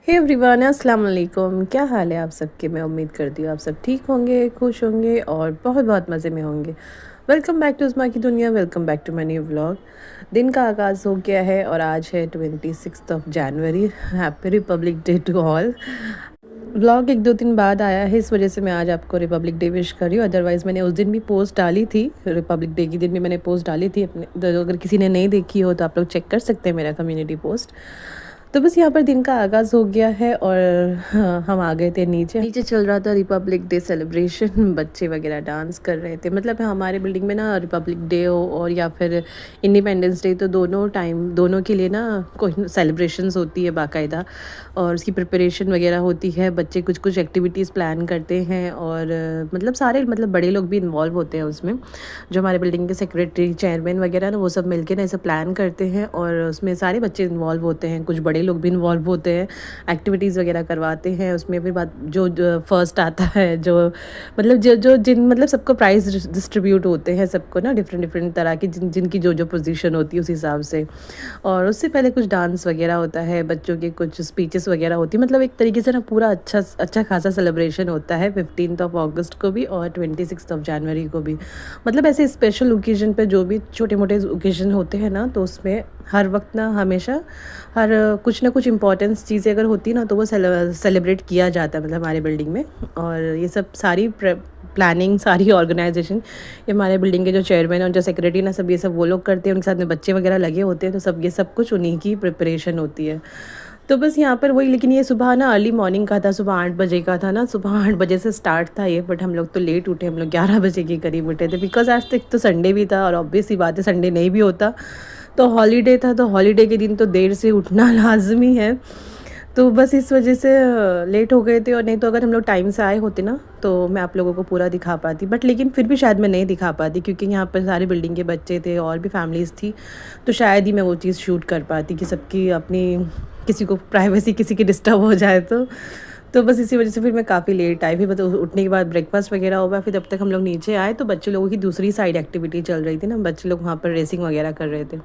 Hey everyone, अस्सलाम वालेकुम। क्या हाल है आप सबके? मैं उम्मीद करती हूँ आप सब ठीक होंगे, खुश होंगे और बहुत बहुत मज़े में होंगे। वेलकम बैक टू उस्मा की दुनिया, welcome back to my new vlog. दिन का आगाज़ हो गया है और आज है 26 जनवरी। Happy Republic Day to all. Vlog एक दो दिन बाद आया है, इस वजह से मैं आज आपको रिपब्लिक डे विश कर रही हूँ। अदरवाइज़ मैंने उस दिन भी पोस्ट डाली थी, रिपब्लिक डे के दिन भी मैंने पोस्ट डाली थी अपने। तो अगर किसी ने नहीं देखी हो तो आप लोग चेक कर सकते हैं मेरा कम्युनिटी पोस्ट। तो बस यहाँ पर दिन का आगाज़ हो गया है और हाँ, हम आ गए थे नीचे। नीचे चल रहा था रिपब्लिक डे सेलिब्रेशन। बच्चे वगैरह डांस कर रहे थे। मतलब हमारे बिल्डिंग में ना रिपब्लिक डे हो और या फिर इंडिपेंडेंस डे, तो दोनों के लिए ना कोई सेलिब्रेशंस होती है बाकायदा, और उसकी प्रिपरेशन वगैरह होती है। बच्चे कुछ कुछ एक्टिविटीज़ प्लान करते हैं और मतलब सारे मतलब बड़े लोग भी इन्वॉल्व होते हैं उसमें। जो हमारे बिल्डिंग के सेक्रेटरी, चेयरमैन वगैरह ना, वो सब मिलके ना ऐसे प्लान करते हैं और उसमें सारे बच्चे इन्वॉल्व होते हैं, कुछ बड़े लोग भी इन्वॉल्व होते हैं, एक्टिविटीज़ वगैरह करवाते हैं उसमें। फिर बात जो फर्स्ट आता है, जो मतलब जो जिन मतलब सबको प्राइज़ डिस्ट्रीब्यूट होते हैं सबको ना, डिफरेंट डिफरेंट तरह की जिनकी जो पोजीशन होती है उस हिसाब से। और उससे पहले कुछ डांस वगैरह होता है, बच्चों के कुछ स्पीचेस वगैरह होती है। मतलब एक तरीके से ना पूरा अच्छा खासा सेलिब्रेशन होता है 15 अगस्त को भी और 26 जनवरी को भी। मतलब ऐसे स्पेशल ओकेजन पे जो भी छोटे मोटे ओकेजन होते हैं ना, तो उसमें हर वक्त ना हमेशा हर कुछ ना कुछ इम्पोर्टेंस चीज़ें अगर होती ना, तो वो सेलिब्रेट किया जाता है मतलब हमारे बिल्डिंग में। और ये सब सारी प्लानिंग, सारी ऑर्गेनाइजेशन ये हमारे बिल्डिंग के जो चेयरमैन और जो सेक्रेटरी ना, सब ये सब वो लोग करते हैं। उनके साथ में बच्चे वगैरह लगे होते हैं, तो सब ये सब कुछ उन्हीं की प्रिपरेशन होती है। तो बस यहाँ पर वही, लेकिन ये सुबह ना अर्ली मॉर्निंग का था, सुबह 8 बजे का था ना, सुबह 8 बजे से स्टार्ट था ये। बट हम लोग तो लेट उठे, हम लोग 11 बजे के करीब उठे थे, बिकॉज आज तक तो संडे भी था और ऑब्वियस ही बात है संडे नहीं भी होता तो हॉलीडे था, तो हॉलीडे के दिन तो देर से उठना लाजमी है। तो बस इस वजह से लेट हो गए थे, और नहीं तो अगर हम लोग टाइम से आए होते ना तो मैं आप लोगों को पूरा दिखा पाती। बट लेकिन फिर भी शायद मैं नहीं दिखा पाती, क्योंकि यहाँ पर सारे बिल्डिंग के बच्चे थे और भी फैमिलीज़ थी, तो शायद ही मैं वो चीज़ शूट कर पाती कि सबकी अपनी, किसी को प्राइवेसी किसी की डिस्टर्ब हो जाए तो बस इसी वजह से फिर मैं काफ़ी लेट आई। फिर मतलब उठने के बाद ब्रेकफास्ट वगैरह होगा, फिर तब तक हम लोग नीचे आए तो बच्चे लोगों की दूसरी साइड एक्टिविटी चल रही थी ना, बच्चे लोग वहाँ पर रेसिंग वगैरह कर रहे थे।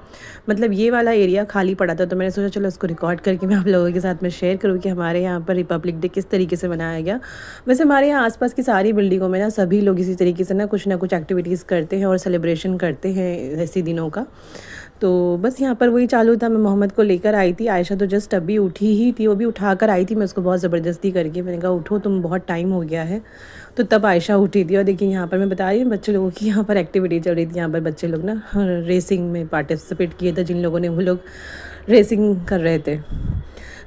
मतलब ये वाला एरिया खाली पड़ा था, तो मैंने सोचा चलो इसको रिकॉर्ड करके मैं आप लोगों के साथ में शेयर करूँ कि हमारे यहाँ पर रिपब्लिक डे किस तरीके से मनाया गया। वैसे हमारे यहाँ आसपास की सारी बिल्डिंगों में ना सभी लोग इसी तरीके से ना कुछ एक्टिविटीज़ करते हैं और सेलिब्रेशन करते हैं ऐसे दिनों का। तो बस यहाँ पर वही चालू था। मैं मोहम्मद को लेकर आई थी, आयशा तो जस्ट अभी उठी ही थी, वो भी उठा कर आई थी। मैं उसको बहुत ज़बरदस्ती करके मैंने कहा उठो तुम, बहुत टाइम हो गया है, तो तब आयशा उठी थी। और देखिए यहाँ पर मैं बता रही हूँ बच्चे लोगों की यहाँ पर एक्टिविटी चल रही थी। यहाँ पर बच्चे लोग ना रेसिंग में पार्टिसिपेट किए थे, जिन लोगों ने वो लोग रेसिंग कर रहे थे।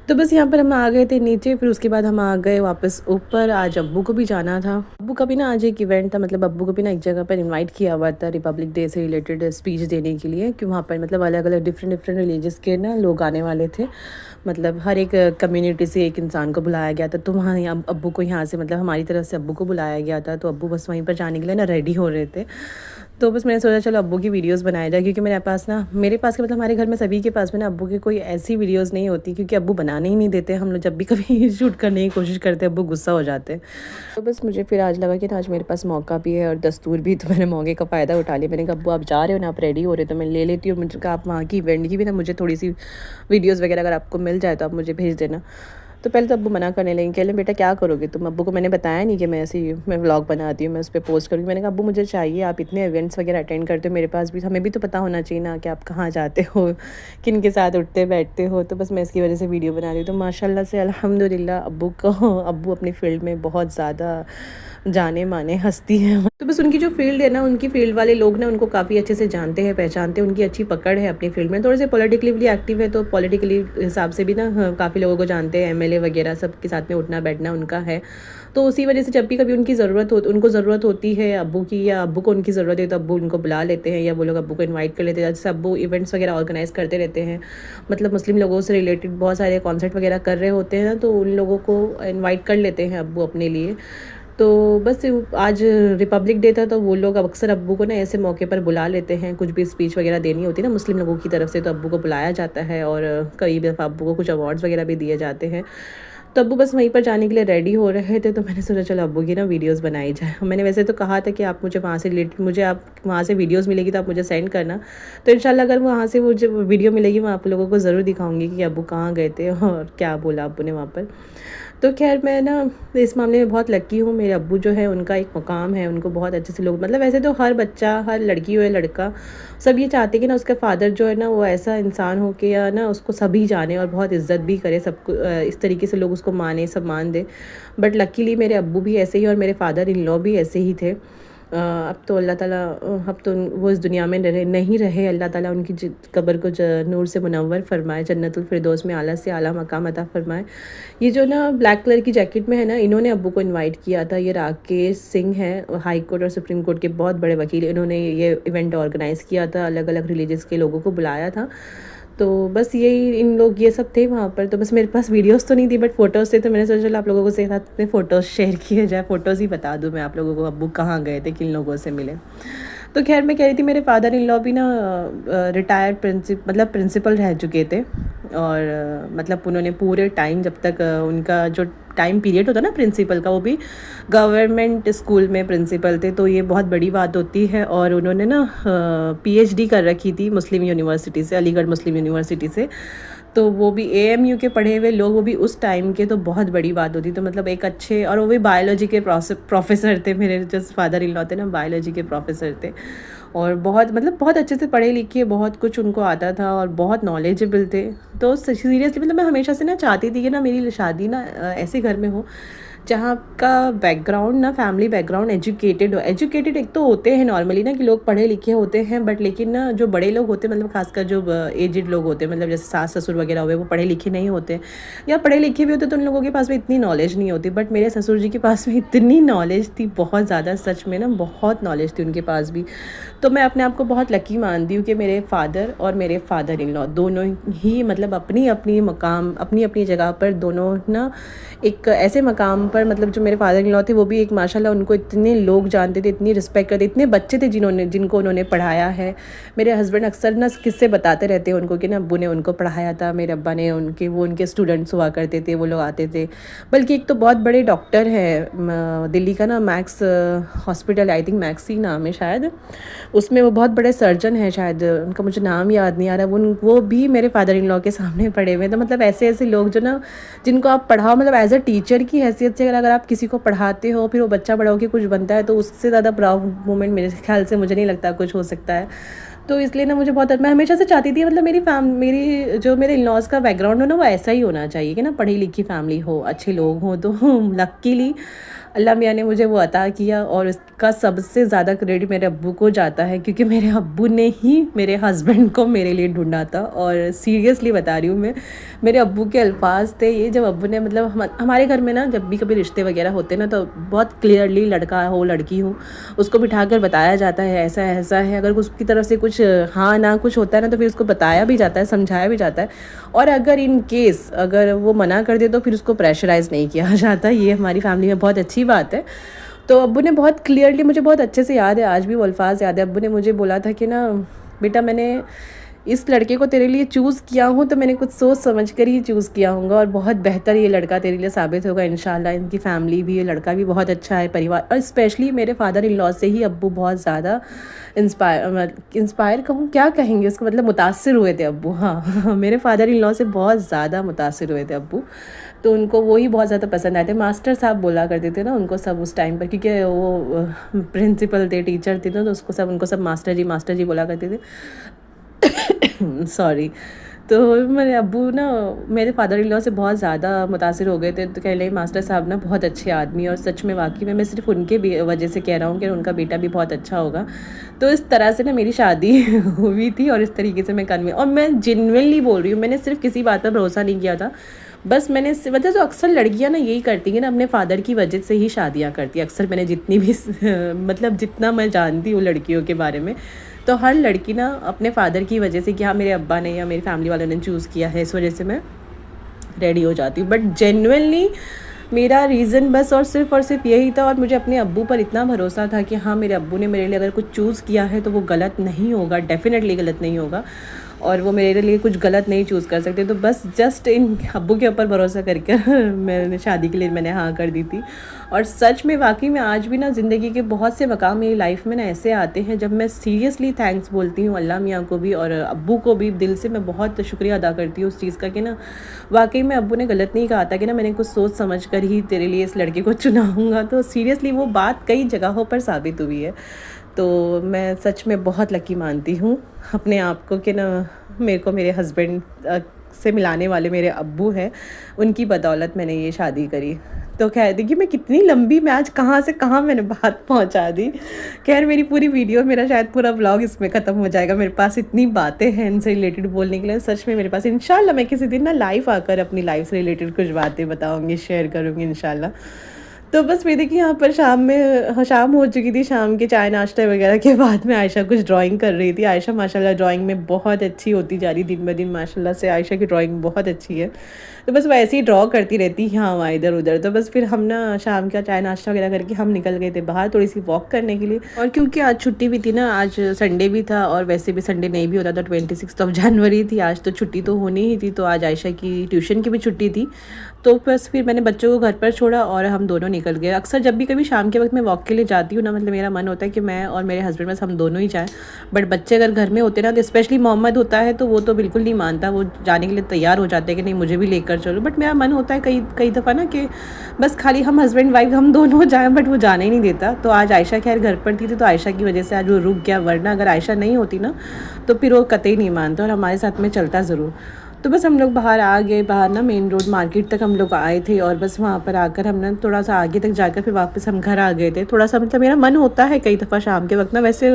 तो बस यहाँ पर हम आ गए थे नीचे, फिर उसके बाद हम आ गए वापस ऊपर। आज अब्बू को भी जाना था, अब्बू का भी ना आज एक इवेंट था। मतलब अब्बू को भी ना एक जगह पर इनवाइट किया हुआ था रिपब्लिक डे से रिलेटेड स्पीच देने के लिए, कि वहाँ पर मतलब अलग अलग डिफरेंट रिलीजियस के ना लोग आने वाले थे। मतलब हर एक कम्युनिटी से एक इंसान को बुलाया गया था, तो वहाँ यहाँ अब्बू को यहाँ से मतलब हमारी तरफ से अब्बू को बुलाया गया था। तो अब्बू बस वहीं पर जाने के लिए ना रेडी हो रहे थे। तो बस मैंने सोचा चलो अब्बू की वीडियोस बनाया जाए, क्योंकि मेरे पास के मतलब हमारे घर में सभी के पास में ना अब्बू की कोई ऐसी वीडियोस नहीं होती, क्योंकि अब्बू बनाने ही नहीं देते। हम लोग जब भी कभी शूट करने की कोशिश करते हैं अब्बू गुस्सा हो जाते हैं। तो बस मुझे फिर आज लगा कि ना आज मेरे पास मौका भी है और दस्तूर भी, तो मैंने मौके का फ़ायदा उठा लिया। मैंने कहा अब्बू आप जा रहे हो ना, आप रेडी हो रहे हो, तो मैं ले लेती हूँ। मुझे कहा आप वहाँ की इवेंट की भी ना मुझे थोड़ी सी वीडियोज़ वगैरह अगर आपको मिल जाए तो आप मुझे भेज देना। तो पहले तो अब्बू मना करने लगे, कह लें बेटा क्या करोगे तुम। अब्बू को मैंने बताया नहीं कि मैं व्लॉग बनाती हूँ, मैं उस पर पोस्ट करूँगी। मैंने कहा अब्बू मुझे चाहिए, आप इतने इवेंट्स वगैरह अटेंड करते हो, मेरे पास भी, हमें भी तो पता होना चाहिए ना कि आप कहाँ जाते हो, किन के साथ उठते बैठते हो। तो बस मैं इसकी वजह से वीडियो बना रही हूँ। तो माशाल्लाह से अल्हम्दुलिल्लाह अब्बू अपनी फ़ील्ड में बहुत ज़्यादा जाने माने हस्ती हैं। तो बस उनकी जो फील्ड है ना, उनकी फील्ड वाले लोग ना उनको काफ़ी अच्छे से जानते हैं, पहचानते हैं, उनकी अच्छी पकड़ है अपनी फील्ड में। थोड़े से पॉलिटिकली भी एक्टिव है, तो पॉलिटिकली हिसाब से भी ना काफ़ी लोगों को जानते हैं, एमएलए वगैरह सब के साथ में उठना बैठना उनका है। तो उसी वजह से जब भी कभी उनको ज़रूरत होती है अब्बू की, या अब्बू को उनकी ज़रूरत है, तो अब्बू उनको बुला लेते हैं, या वो लोग अब्बू को इन्वाइट कर लेते हैं। जैसे अब्बू इवेंट्स वगैरह ऑर्गेनाइज़ करते रहते हैं, मतलब मुस्लिम लोगों से रिलेटेड बहुत सारे कॉन्सर्ट वगैरह कर रहे होते हैं ना, तो उन लोगों को इन्वाइट कर लेते हैं अब्बू अपने लिए। तो बस आज रिपब्लिक डे था, तो वो लोग अब अक्सर अब्बू को ना ऐसे मौके पर बुला लेते हैं। कुछ भी स्पीच वगैरह देनी होती है ना मुस्लिम लोगों की तरफ से, तो अब्बू को बुलाया जाता है, और कई दफ़ा अब्बू को कुछ अवार्ड्स वगैरह भी दिए जाते हैं। तो अब्बू बस वहीं पर जाने के लिए रेडी हो रहे थे, तो मैंने सोचा चलो अब्बू की ना वीडियोज़ बनाई जाए। मैंने वैसे तो कहा था कि आप मुझे वहाँ से रिलेटेड मुझे आप वहाँ से वीडियोज़ मिलेगी तो आप मुझे सेंड करना। तो इंशाल्लाह अगर वहाँ से मुझे वीडियो मिलेगी मैं आप लोगों को ज़रूर दिखाऊँगी कि अब्बू कहाँ गए थे और क्या बोला अब्बू ने वहाँ पर। तो ख़ैर मैं ना इस मामले में बहुत लकी हूँ, मेरे अब्बू जो है उनका एक मुकाम है, उनको बहुत अच्छे से लोग मतलब वैसे तो हर बच्चा, हर लड़की हो या लड़का, सब ये चाहते हैं कि ना उसका फ़ादर जो है ना वो ऐसा इंसान हो कि या ना उसको सभी जाने और बहुत इज़्ज़त भी करे, सबको इस तरीके से लोग उसको माने, सम्मान दें। बट लकीली मेरे अब्बू भी ऐसे ही और मेरे फ़ादर इन लॉ भी ऐसे ही थे। अब तो अल्लाह ताला अब तो वो इस दुनिया में नहीं रहे। अल्लाह ताला उनकी कब्र को नूर से मुनव्वर फ़रमाए, जन्नतुल फिरदौस में आला से आला मकाम अता फ़रमाए। ये जो ना ब्लैक कलर की जैकेट में है ना, इन्होंने अब्बू को इनवाइट किया था। ये राकेश सिंह हैं, हाई कोर्ट और सुप्रीम कोर्ट के बहुत बड़े वकील। इन्होंने ये इवेंट ऑर्गेनाइज़ किया था, अलग अलग रिलीजियस के लोगों को बुलाया था। तो बस यही इन लोग ये सब थे वहाँ पर। तो बस मेरे पास वीडियोस तो नहीं थी बट फ़ोटोज़ थे, तो मैंने सोचा चलो आप लोगों को साथ अपने फ़ोटोज़ शेयर किए जाए, फ़ोटोज़ ही बता दूँ मैं आप लोगों को अब्बू कहाँ गए थे, किन लोगों से मिले। तो खैर मैं कह रही थी मेरे फादर इन लॉ भी ना रिटायर्ड प्रिंसिपल रह चुके थे और मतलब उन्होंने पूरे टाइम जब तक उनका जो टाइम पीरियड होता ना प्रिंसिपल का, वो भी गवर्नमेंट स्कूल में प्रिंसिपल थे। तो ये बहुत बड़ी बात होती है। और उन्होंने ना पीएचडी कर रखी थी मुस्लिम यूनिवर्सिटी से, अलीगढ़ मुस्लिम यूनिवर्सिटी से। तो वो भी एएमयू के पढ़े हुए लोग, वो भी उस टाइम के, तो बहुत बड़ी बात होती। तो मतलब एक अच्छे, और वो भी बायोलॉजी के प्रोफेसर थे। मेरे जो फादर इन लॉ थे ना बायोलॉजी के प्रोफेसर थे और बहुत मतलब बहुत अच्छे से पढ़े लिखे, बहुत कुछ उनको आता था और बहुत नॉलेजेबल थे। तो सीरियसली मतलब मैं हमेशा से ना चाहती थी कि ना मेरी शादी ना ऐसे घर में हो जहाँ का बैकग्राउंड ना, फैमिली बैकग्राउंड एजुकेटेड हो। एजुकेटेड एक तो होते हैं नॉर्मली ना कि लोग पढ़े लिखे होते हैं, बट लेकिन ना जो बड़े लोग होते हैं मतलब खासकर जो एजिड लोग होते हैं, मतलब जैसे सास ससुर वगैरह हुए, वो पढ़े लिखे नहीं होते, या पढ़े लिखे भी होते तो उन लोगों के पास में इतनी नॉलेज नहीं होती। बट मेरे ससुर जी के पास में इतनी नॉलेज थी, बहुत ज़्यादा, सच में ना बहुत नॉलेज थी उनके पास भी। तो मैं अपने आप को बहुत लकी मानती हूँ कि मेरे फादर और मेरे फादर इन लॉ दोनों ही मतलब अपनी अपनी मकाम, अपनी अपनी जगह पर दोनों ना एक ऐसे मकाम पर, मतलब जो मेरे फादर इन लॉ थे वो भी एक माशाल्लाह उनको इतने लोग जानते थे, इतनी रिस्पेक्ट करते, इतने बच्चे थे जिनको उन्होंने पढ़ाया है। मेरे हस्बैंड अक्सर ना किस्से बताते रहते हैं उनको कि ना अब्बू ने उनको पढ़ाया था, मेरे अब्बा ने उनके स्टूडेंट्स हुआ करते थे, वो लोग आते थे। बल्कि एक तो बहुत बड़े डॉक्टर हैं दिल्ली का ना, Max hospital, I think Max ही नाम है शायद, उसमें वो बहुत बड़े सर्जन हैं, शायद उनका मुझे नाम याद नहीं आ रहा। वो भी मेरे फादर इन लॉ के सामने पढ़े हुए। तो मतलब ऐसे ऐसे लोग जो ना जिनको आप पढ़ाओ, मतलब एज अ टीचर की हैसियत से अगर आप किसी को पढ़ाते हो, फिर वो बच्चा बड़ा होकर कुछ बनता है, तो उससे ज़्यादा प्राउड मोमेंट मेरे ख्याल से मुझे नहीं लगता कुछ हो सकता है। तो इसलिए ना मुझे बहुत, मैं हमेशा से चाहती थी मतलब मेरी जो मेरे इन लॉज़ का बैकग्राउंड हो ना वो ऐसा ही होना चाहिए कि ना पढ़ी लिखी फैमिली हो, अच्छे लोग हों। तो लकीली अल्लाह मियाँ ने मुझे वो अता किया और उसका सबसे ज़्यादा क्रेडिट मेरे अब्बू को जाता है, क्योंकि मेरे अब्बू ने ही मेरे हस्बैंड को मेरे लिए ढूंढा था। और सीरियसली बता रही हूँ मैं, मेरे अब्बू के अल्फाज थे ये, जब अब्बू ने मतलब हमारे घर में ना जब भी कभी रिश्ते वगैरह होते ना तो बहुत क्लियरली लड़का हो लड़की हो उसको बिठा कर बताया जाता है ऐसा ऐसा है। अगर उसकी तरफ से कुछ हाँ ना कुछ होता है ना तो फिर उसको बताया भी जाता है, समझाया भी जाता है। और अगर इन केस अगर वो मना कर दे तो फिर उसको प्रेशराइज़ नहीं किया जाता। ये हमारी फैमिली में बहुत अच्छी बात है। तो अब्बू ने बहुत क्लियरली, मुझे बहुत अच्छे से याद है, आज भी वो अल्फाज याद है, अब्बू ने मुझे बोला था कि ना बेटा मैंने इस लड़के को तेरे लिए चूज़ किया हूँ तो मैंने कुछ सोच समझ कर ही चूज़ किया होगा और बहुत बेहतर ये लड़का तेरे लिए साबित होगा इंशाल्लाह। इनकी फैमिली भी, ये लड़का भी बहुत अच्छा है, परिवार, और स्पेशली मेरे फादर इन लॉ से ही अब्बू बहुत ज़्यादा इंस्पायर कहूँ, क्या कहेंगे उसको, मतलब मुतासिर हुए थे अब्बू। हाँ मेरे फादर इन लॉ से बहुत ज़्यादा मुतासिर हुए थे अब्बू। तो उनको वो ही बहुत ज़्यादा पसंद आए थे। मास्टर साहब बोला करते थे ना उनको सब उस टाइम पर, क्योंकि वो प्रिंसिपल थे, टीचर थे, तो उनको सब मास्टर जी बोला करते थे। सॉरी। तो मेरे अब्बू ना मेरे फादर इन लॉ से बहुत ज़्यादा मुतासिर हो गए थे। तो कह लें मास्टर साहब ना बहुत अच्छे आदमी, और सच में वाकई में मैं सिर्फ उनके वजह से कह रहा हूँ कि उनका बेटा भी बहुत अच्छा होगा। तो इस तरह से ना मेरी शादी हुई थी और इस तरीके से मैं कन्वी, और मैं जेन्युइनली बोल रही हूँ, मैंने सिर्फ किसी बात पर भरोसा नहीं किया था। बस मैंने मतलब जो अक्सर लड़कियां ना यही करती हैं ना, अपने फादर की वजह से ही शादियां करती हैं। अक्सर मैंने जितनी भी मतलब जितना मैं जानती हूँ लड़कियों के बारे में, तो हर लड़की ना अपने फादर की वजह से कि हाँ मेरे अब्बा ने या मेरी फैमिली वालों ने चूज़ किया है, इस वजह से मैं रेडी हो जाती हूँ। बट जेन्युइनली मेरा रीज़न बस और सिर्फ यही था, और मुझे अपने अब्बू पर इतना भरोसा था कि हाँ मेरे अब्बू ने मेरे लिए अगर कुछ चूज़ किया है तो वो गलत नहीं होगा, डेफिनेटली गलत नहीं होगा। और वो मेरे लिए कुछ गलत नहीं चूज़ कर सकते। तो बस जस्ट इन अब्बू के ऊपर भरोसा करके मैंने शादी के लिए मैंने हाँ कर दी थी। और सच में वाक़ई में आज भी ना ज़िंदगी के बहुत से मकाम मेरी लाइफ में ना ऐसे आते हैं जब मैं सीरियसली थैंक्स बोलती हूँ अल्लाह मियाँ को भी और अब्बू को भी। दिल से मैं बहुत शुक्रिया अदा करती हूँ उस चीज़ का कि ना वाक़ई में अब्बू ने गलत नहीं कहा था कि ना मैंने कुछ सोच समझ कर ही तेरे लिए इस लड़के को चुनाऊँगा। तो सीरियसली वो बात कई जगहों पर साबित हुई है। तो मैं सच में बहुत लकी मानती हूँ अपने आप को कि ना मेरे को मेरे हस्बैंड से मिलाने वाले मेरे अब्बू हैं, उनकी बदौलत मैंने ये शादी करी। तो खैर देखिए मैं कितनी लंबी, मैं आज कहाँ से कहाँ मैंने बात पहुँचा दी। खैर मेरी पूरी वीडियो, मेरा शायद पूरा व्लॉग इसमें ख़त्म हो जाएगा। मेरे पास इतनी बातें हैं इनसे रिलेटेड बोलने के लिए, सच में मेरे पास इंशाल्लाह मैं किसी दिन ना लाइव आकर अपनी लाइफ से रिलेटेड कुछ बातें बताऊँगी, शेयर करूँगी इंशाल्लाह। तो बस मैं देखिए यहाँ पर शाम हो चुकी थी। शाम के चाय नाश्ता वगैरह के बाद में आयशा कुछ ड्राइंग कर रही थी। आयशा माशाल्लाह ड्राइंग में बहुत अच्छी होती जा रही दिन ब दिन, माशाल्लाह से आयशा की ड्राइंग बहुत अच्छी है। तो बस वैसे ही ड्रॉ करती रहती है यहाँ वहाँ इधर उधर। तो बस फिर हम ना शाम का चाय नाश्ता वगैरह करके हम निकल गए थे बाहर थोड़ी सी वॉक करने के लिए। और क्योंकि आज छुट्टी भी थी ना, आज संडे भी था और वैसे भी संडे नहीं भी होता था, 26 जनवरी थी आज, तो छुट्टी तो होनी ही थी। तो आज आयशा की ट्यूशन की भी छुट्टी थी। तो बस फिर मैंने बच्चों को घर पर छोड़ा और हम दोनों निकल गए। अक्सर जब भी कभी शाम के वक्त मैं वॉक के लिए जाती हूँ ना, मतलब मेरा मन होता है कि मैं और मेरे हस्बैंड बस हम दोनों ही जाएँ। बट बच्चे अगर घर में होते ना, तो स्पेशली मोहम्मद होता है तो वो तो बिल्कुल नहीं मानता, वो जाने के लिए तैयार हो जाते हैं कि नहीं मुझे भी लेकर चलो। बट मेरा मन होता है कई कई दफ़ा ना कि बस खाली हम हस्बैंड वाइफ हम दोनों जाएँ, बट वो जाने ही नहीं देता। तो आज आयशा खैर घर पर थी तो आयशा की वजह से आज वो रुक गया, वरना अगर आयशा नहीं होती ना तो फिर वो कतई नहीं मानता और हमारे साथ में चलता ज़रूर। तो बस हम लोग बाहर आ गए, बाहर ना मेन रोड मार्केट तक हम लोग आए थे और बस वहाँ पर आकर हम ना थोड़ा सा आगे तक जाकर फिर वापस हम घर आ गए थे। थोड़ा सा मतलब मेरा मन होता है कई दफ़ा शाम के वक्त ना, वैसे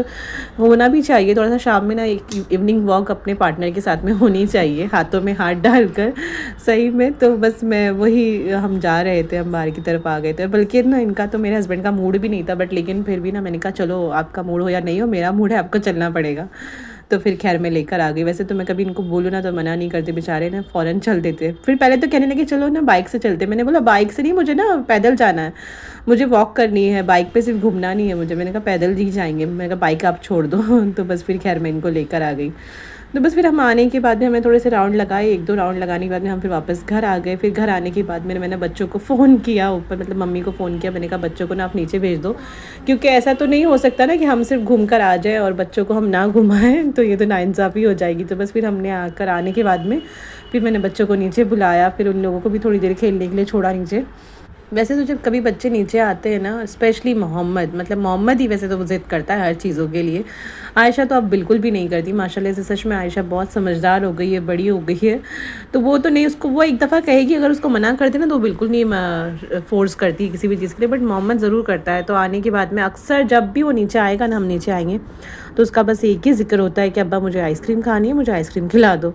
होना भी चाहिए थोड़ा सा शाम में ना, एक इवनिंग वॉक अपने पार्टनर के साथ में होनी चाहिए, हाथों में हाथ डालकर सही में। तो बस मैं वही हम जा रहे थे, हम बाहर की तरफ आ गए थे। बल्कि ना इनका तो मेरे हस्बैंड का मूड भी नहीं था, बट लेकिन फिर भी ना मैंने कहा चलो आपका मूड हो या नहीं हो, मेरा मूड है, आपको चलना पड़ेगा। तो फिर खैर मैं लेकर आ गई। वैसे तो मैं कभी इनको बोलूँ ना तो मना नहीं करते, बेचारे ना फ़ौरन चल देते। फिर पहले तो कहने लगे चलो ना बाइक से चलते। मैंने बोला बाइक से नहीं, मुझे ना पैदल जाना है, मुझे वॉक करनी है, बाइक पे सिर्फ घूमना नहीं है मुझे। मैंने कहा पैदल ही जाएंगे, मैंने कहा बाइक आप छोड़ दो। तो बस फिर खैर मैं इनको लेकर आ गई। तो बस फिर हम आने के बाद में हमें थोड़े से राउंड लगाए, 1-2 राउंड लगाने के बाद में हम फिर वापस घर आ गए। फिर घर आने के बाद मैंने बच्चों को फ़ोन किया ऊपर, मतलब मम्मी को फ़ोन किया। मैंने कहा बच्चों को ना आप नीचे भेज दो, क्योंकि ऐसा तो नहीं हो सकता ना कि हम सिर्फ घूम कर आ जाएँ और बच्चों को हम ना घुमाएं, तो ये तो नाइंसाफ़ी हो जाएगी। तो बस फिर हमने आने के बाद में फिर मैंने बच्चों को नीचे बुलाया, फिर उन लोगों को भी थोड़ी देर खेलने के लिए छोड़ा नीचे। वैसे तो जब कभी बच्चे नीचे आते हैं ना, स्पेशली मोहम्मद, मतलब मोहम्मद ही वैसे तो वो ज़िद करता है हर चीज़ों के लिए। आयशा तो अब बिल्कुल भी नहीं करती माशाल्लाह से। सच में आयशा बहुत समझदार हो गई है, बड़ी हो गई है। तो वो तो नहीं, उसको वो एक दफ़ा कहेगी, अगर उसको मना करते ना तो वो बिल्कुल नहीं फ़ोर्स करती किसी भी चीज़ के लिए। बट मोहम्मद ज़रूर करता है। तो आने के बाद में अक्सर जब भी वो नीचे आएगा ना, हम नीचे आएंगे तो उसका बस एक ही ज़िक्र होता है कि अब्बा मुझे आइसक्रीम खानी है, मुझे आइसक्रीम खिला दो।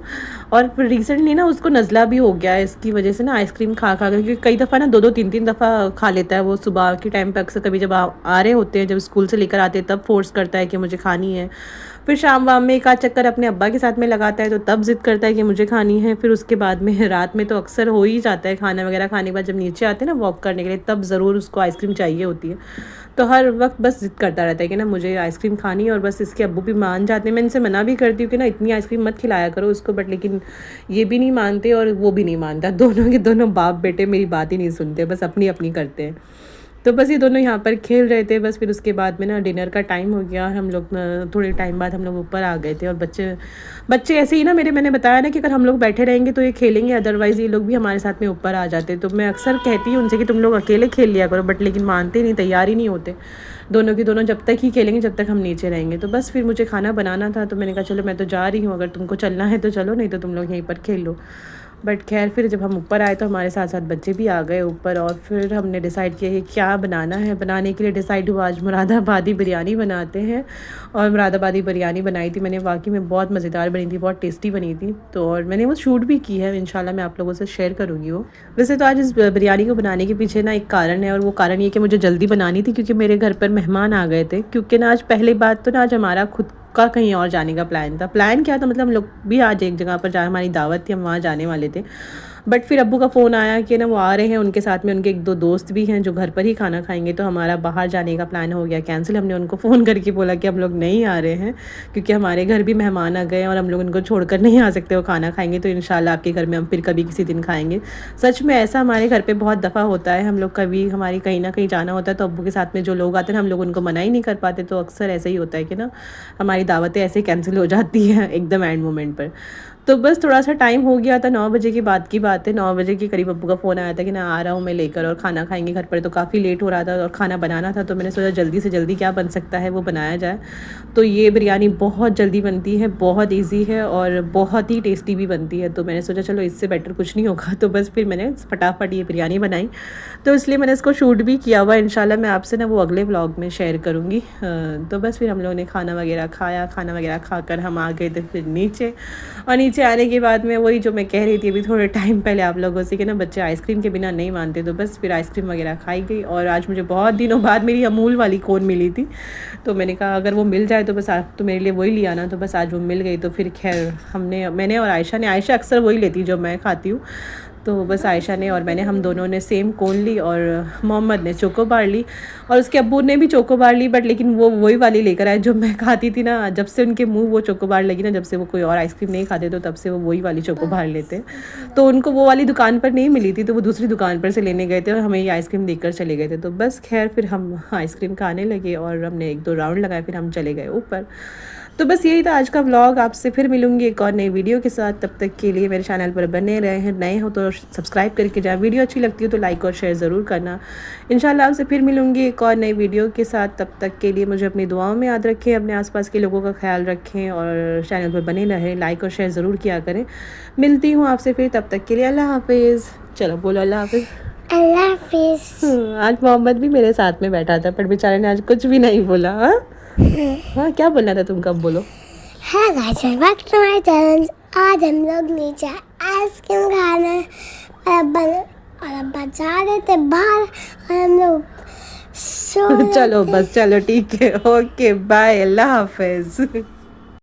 और फिर रिसेंटली ना उसको नज़ला भी हो गया है इसकी वजह से ना, आइसक्रीम खा खा कर, क्योंकि कई दफ़ा ना 2-2 3-3 दफ़ा खा लेता है वो। सुबह के टाइम पे अक्सर कभी जब आ रहे होते हैं, जब स्कूल से लेकर आते हैं तब फ़ोर्स करता है कि मुझे खानी है। फिर शाम वाम में एक आध चक्कर अपने अब्बा के साथ में लगाता है तो तब ज़िद करता है कि मुझे खानी है। फिर उसके बाद में रात में तो अक्सर हो ही जाता है, खाना वगैरह खाने के बाद जब नीचे आते हैं ना वॉक करने के लिए, तब ज़रूर उसको आइसक्रीम चाहिए होती है। तो हर वक्त बस ज़िद करता रहता है कि ना मुझे आइसक्रीम खानी है। और बस इसके अब्बू भी मान जाते हैं। मैं इनसे मना भी करती हूँ कि ना इतनी आइसक्रीम मत खिलाया करो उसको, बट लेकिन ये भी नहीं मानते और वो भी नहीं मानता। दोनों के दोनों बाप बेटे मेरी बात ही नहीं सुनते, बस अपनी अपनी करते हैं। तो बस ये दोनों यहाँ पर खेल रहे थे। बस फिर उसके बाद में ना डिनर का टाइम हो गया, हम लोग थोड़े टाइम बाद हम लोग ऊपर आ गए थे। और बच्चे ऐसे ही ना मैंने बताया ना कि अगर हम लोग बैठे रहेंगे तो ये खेलेंगे, अदरवाइज़ ये लोग भी हमारे साथ में ऊपर आ जाते। तो मैं अक्सर कहती हूँ उनसे कि तुम लोग अकेले खेल लिया करो, बट लेकिन मानते नहीं, तैयार ही नहीं होते। दोनों की दोनों जब तक ही खेलेंगे जब तक हम नीचे रहेंगे। तो बस फिर मुझे खाना बनाना था, तो मैंने कहा चलो मैं तो जा रही हूँ, अगर तुमको चलना है तो चलो, नहीं तो तुम लोग यहीं पर खेल लो। बट खैर फिर जब हम ऊपर आए तो हमारे साथ साथ बच्चे भी आ गए ऊपर। और फिर हमने डिसाइड किया कि क्या बनाना है। बनाने के लिए डिसाइड हुआ आज मुरादाबादी बिरयानी बनाते हैं। और मुरादाबादी बिरयानी बनाई थी मैंने, वाकई में बहुत मज़ेदार बनी थी, बहुत टेस्टी बनी थी। तो और मैंने वो शूट भी की है, इंशाल्लाह मैं आप लोगों से शेयर करूँगी वो। वैसे तो आज इस बिरयानी को बनाने के पीछे ना एक कारण है, और वो कारण ये कि मुझे जल्दी बनानी थी, क्योंकि मेरे घर पर मेहमान आ गए थे। क्योंकि ना आज पहली बात तो ना आज हमारा खुद का कहीं और जाने का प्लान था। प्लान क्या था, मतलब हम लोग भी आज एक जगह पर हमारी दावत थी, हम वहाँ जाने वाले थे। बट फिर अब्बू का फ़ोन आया कि ना वो आ रहे हैं, उनके साथ में उनके 1-2 दोस्त भी हैं जो घर पर ही खाना खाएँगे, तो हमारा बाहर जाने का प्लान हो गया कैंसिल। हमने उनको फ़ोन करके बोला कि हम लोग नहीं आ रहे हैं, क्योंकि हमारे घर भी मेहमान आ गए हैं और हम लोग उनको छोड़कर नहीं आ सकते, वो खाना खाएँगे तो इंशाल्लाह आपके घर में हम फिर कभी किसी दिन खाएँगे। सच में ऐसा हमारे घर पे बहुत दफ़ा होता है, हम लोग कभी हमारी कहीं न कहीं जाना होता है तो अब्बू के साथ में जो लोग आते हैं हम लोग उनको मना ही नहीं कर पाते, तो अक्सर ऐसा ही होता है कि ना हमारी दावतें ऐसे ही कैंसिल हो जाती हैं एकदम एंड मोमेंट पर। तो बस थोड़ा-सा टाइम हो गया था, 9 बजे की बात है, 9 बजे के करीब अब्बू का फ़ोन आया था कि ना आ रहा हूँ मैं लेकर और खाना खाएँगे घर पर। तो काफ़ी लेट हो रहा था और खाना बनाना था, तो मैंने सोचा जल्दी से जल्दी क्या बन सकता है वो बनाया जाए। तो ये बिरयानी बहुत जल्दी बनती है, बहुत ईज़ी है और बहुत ही टेस्टी भी बनती है। तो मैंने सोचा चलो इससे बेटर कुछ नहीं होगा, तो बस फिर मैंने फटाफट ये बिरयानी बनाई। तो इसलिए मैंने इसको शूट भी किया हुआ है, इंशाल्लाह मैं आपसे ना वो अगले व्लॉग में शेयर करूँगी। तो बस फिर हम लोगों ने खाना वगैरह खाया, खाना वगैरह खाकर हम आ गए थे फिर नीचे। और नीचे आने के बाद में वही जो मैं कह रही थी अभी थोड़े टाइम पहले आप लोगों से कि ना बच्चे आइसक्रीम के बिना नहीं मानते, तो बस फिर आइसक्रीम वगैरह खाई गई। और आज मुझे बहुत दिनों बाद मेरी अमूल वाली कोन मिली थी, तो मैंने कहा अगर वो मिल जाए तो बस आप तो मेरे लिए वही ले आना। तो बस आज वो मिल गई, तो फिर खैर मैंने और आयशा अक्सर वही लेती जो मैं खाती हूँ। तो बस आयशा ने और मैंने हम दोनों ने सेम कोन ली और मोहम्मद ने चोको बार ली और उसके अब्बू ने भी चोको बार ली, बट लेकिन वो वही वाली लेकर आए जो मैं खाती थी ना। जब से उनके मुंह वो चोको बार लगी ना, जब से वो कोई और आइसक्रीम नहीं खाते तो तब से वो वही वाली चोको बार लेते हैं। तो उनको वो वाली दुकान पर नहीं मिली थी, तो वो दूसरी दुकान पर से लेने गए थे और हमें ये आइसक्रीम देकर चले गए थे। तो बस खैर फिर हम आइसक्रीम खाने लगे और हमने 1-2 राउंड लगाए, फिर हम चले गए ऊपर। तो बस यही था आज का व्लॉग। आपसे फिर मिलूंगी एक और नई वीडियो के साथ, तब तक के लिए मेरे चैनल पर बने रहे हैं। नए हो तो सब्सक्राइब करके जाए, वीडियो अच्छी लगती हो तो लाइक और शेयर ज़रूर करना। इंशाल्लाह आपसे फिर मिलूंगी एक और नई वीडियो के साथ, तब तक के लिए मुझे अपनी दुआओं में याद रखें, अपने आसपास के लोगों का ख्याल रखें और चैनल पर बने रहें, लाइक और शेयर ज़रूर किया करें। मिलती हूँ आपसे फिर, तब तक के लिए अल्लाह हाफिज़। चलो बोलो अल्लाह हाफिज़। अल्लाह हाफिज़। आज मोहम्मद भी मेरे साथ में बैठा था, पर बेचारे ने आज कुछ भी नहीं बोला। हाँ क्या बोलना था तुमको, अब बोलो। Hi guys, welcome to my channel. आज हम लोग नीचे आइसक्रीम खाने और अब्बा जा रहे थे बाहर और हम लोग सो रहे चलो थे। बस चलो ठीक है, ओके बाय, अल्लाह हाफिज़।